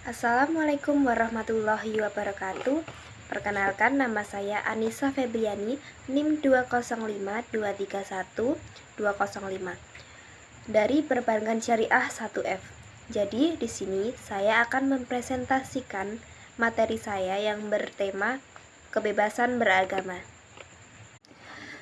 Assalamualaikum warahmatullahi wabarakatuh. Perkenalkan, nama saya Anissa Febriani, NIM 205231205 dari Perbankan Syariah 1F. Jadi, di sini saya akan mempresentasikan materi saya yang bertema kebebasan beragama.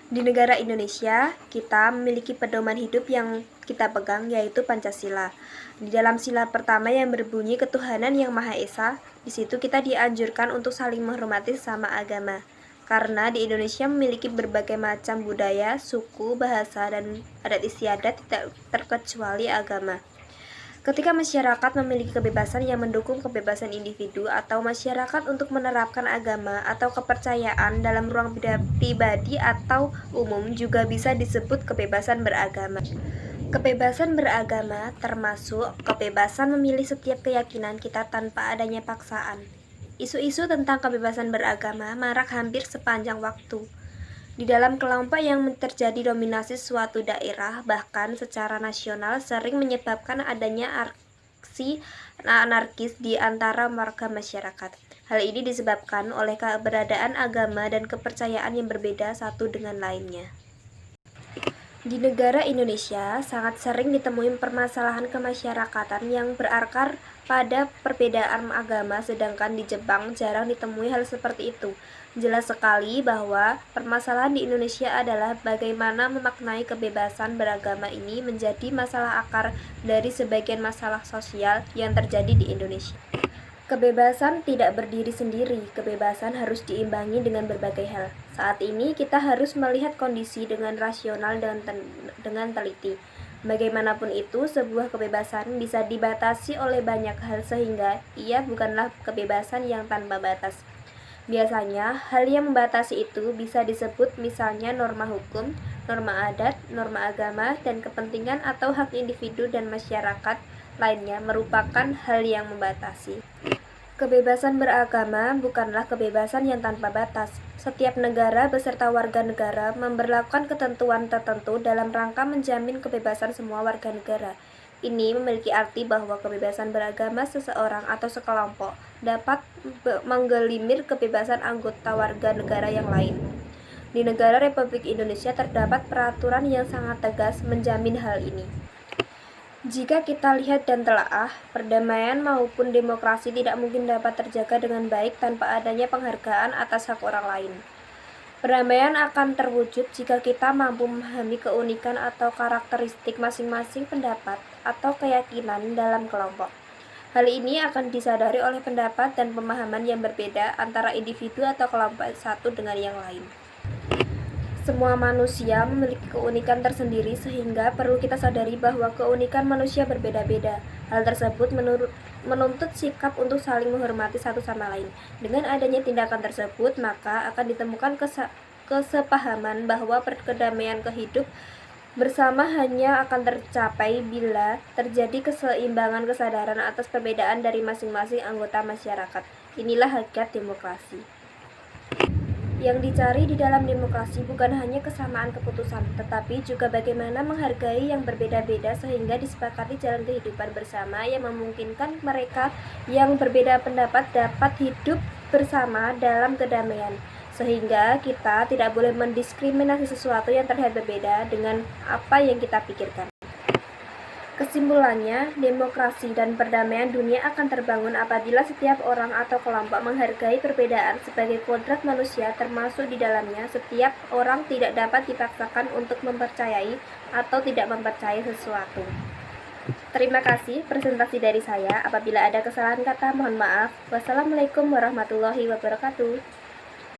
Di negara Indonesia, kita memiliki pedoman hidup yang kita pegang, yaitu Pancasila. Di dalam sila pertama yang berbunyi ketuhanan yang Maha Esa, di situ kita dianjurkan untuk saling menghormati sesama agama. Karena di Indonesia memiliki berbagai macam budaya, suku, bahasa, dan adat istiadat tidak terkecuali agama. Ketika masyarakat memiliki kebebasan yang mendukung kebebasan individu atau masyarakat untuk menerapkan agama atau kepercayaan dalam ruang pribadi atau umum juga bisa disebut kebebasan beragama. Kebebasan beragama termasuk kebebasan memilih setiap keyakinan kita tanpa adanya paksaan. Isu-isu tentang kebebasan beragama marak hampir sepanjang waktu. Di dalam kelompok yang terjadi dominasi suatu daerah, bahkan secara nasional sering menyebabkan adanya aksi anarkis di antara warga masyarakat. Hal ini disebabkan oleh keberadaan agama dan kepercayaan yang berbeda satu dengan lainnya. Di negara Indonesia, sangat sering ditemui permasalahan kemasyarakatan yang berakar pada perbedaan agama, sedangkan di Jepang jarang ditemui hal seperti itu. Jelas sekali bahwa permasalahan di Indonesia adalah bagaimana memaknai kebebasan beragama ini menjadi masalah akar dari sebagian masalah sosial yang terjadi di Indonesia. Kebebasan tidak berdiri sendiri, kebebasan harus diimbangi dengan berbagai hal. Saat ini kita harus melihat kondisi dengan rasional dan dengan teliti. Bagaimanapun itu, sebuah kebebasan bisa dibatasi oleh banyak hal sehingga ia bukanlah kebebasan yang tanpa batas. Biasanya, hal yang membatasi itu bisa disebut misalnya norma hukum, norma adat, norma agama, dan kepentingan atau hak individu dan masyarakat lainnya merupakan hal yang membatasi. Kebebasan beragama bukanlah kebebasan yang tanpa batas. Setiap negara beserta warga negara memberlakukan ketentuan tertentu dalam rangka menjamin kebebasan semua warga negara. Ini memiliki arti bahwa kebebasan beragama seseorang atau sekelompok dapat menggelimir kebebasan anggota warga negara yang lain. Di negara Republik Indonesia terdapat peraturan yang sangat tegas menjamin hal ini. Jika kita lihat dan telaah, perdamaian maupun demokrasi tidak mungkin dapat terjaga dengan baik tanpa adanya penghargaan atas hak orang lain. Perdamaian akan terwujud jika kita mampu memahami keunikan atau karakteristik masing-masing pendapat atau keyakinan dalam kelompok. Hal ini akan disadari oleh pendapat dan pemahaman yang berbeda antara individu atau kelompok satu dengan yang lain. Semua manusia memiliki keunikan tersendiri sehingga perlu kita sadari bahwa keunikan manusia berbeda-beda. Hal tersebut menuntut sikap untuk saling menghormati satu sama lain. Dengan adanya tindakan tersebut, maka akan ditemukan kesepahaman bahwa kedamaian kehidup bersama hanya akan tercapai bila terjadi keseimbangan kesadaran atas perbedaan dari masing-masing anggota masyarakat. Inilah hakikat demokrasi. Yang dicari di dalam demokrasi bukan hanya kesamaan keputusan, tetapi juga bagaimana menghargai yang berbeda-beda sehingga disepakati jalan kehidupan bersama yang memungkinkan mereka yang berbeda pendapat dapat hidup bersama dalam kedamaian. Sehingga kita tidak boleh mendiskriminasi sesuatu yang terlihat berbeda dengan apa yang kita pikirkan. Kesimpulannya, demokrasi dan perdamaian dunia akan terbangun apabila setiap orang atau kelompok menghargai perbedaan sebagai kodrat manusia, termasuk di dalamnya setiap orang tidak dapat dipaksakan untuk mempercayai atau tidak mempercayai sesuatu. Terima kasih presentasi dari saya. Apabila ada kesalahan kata, mohon maaf. Wassalamualaikum warahmatullahi wabarakatuh.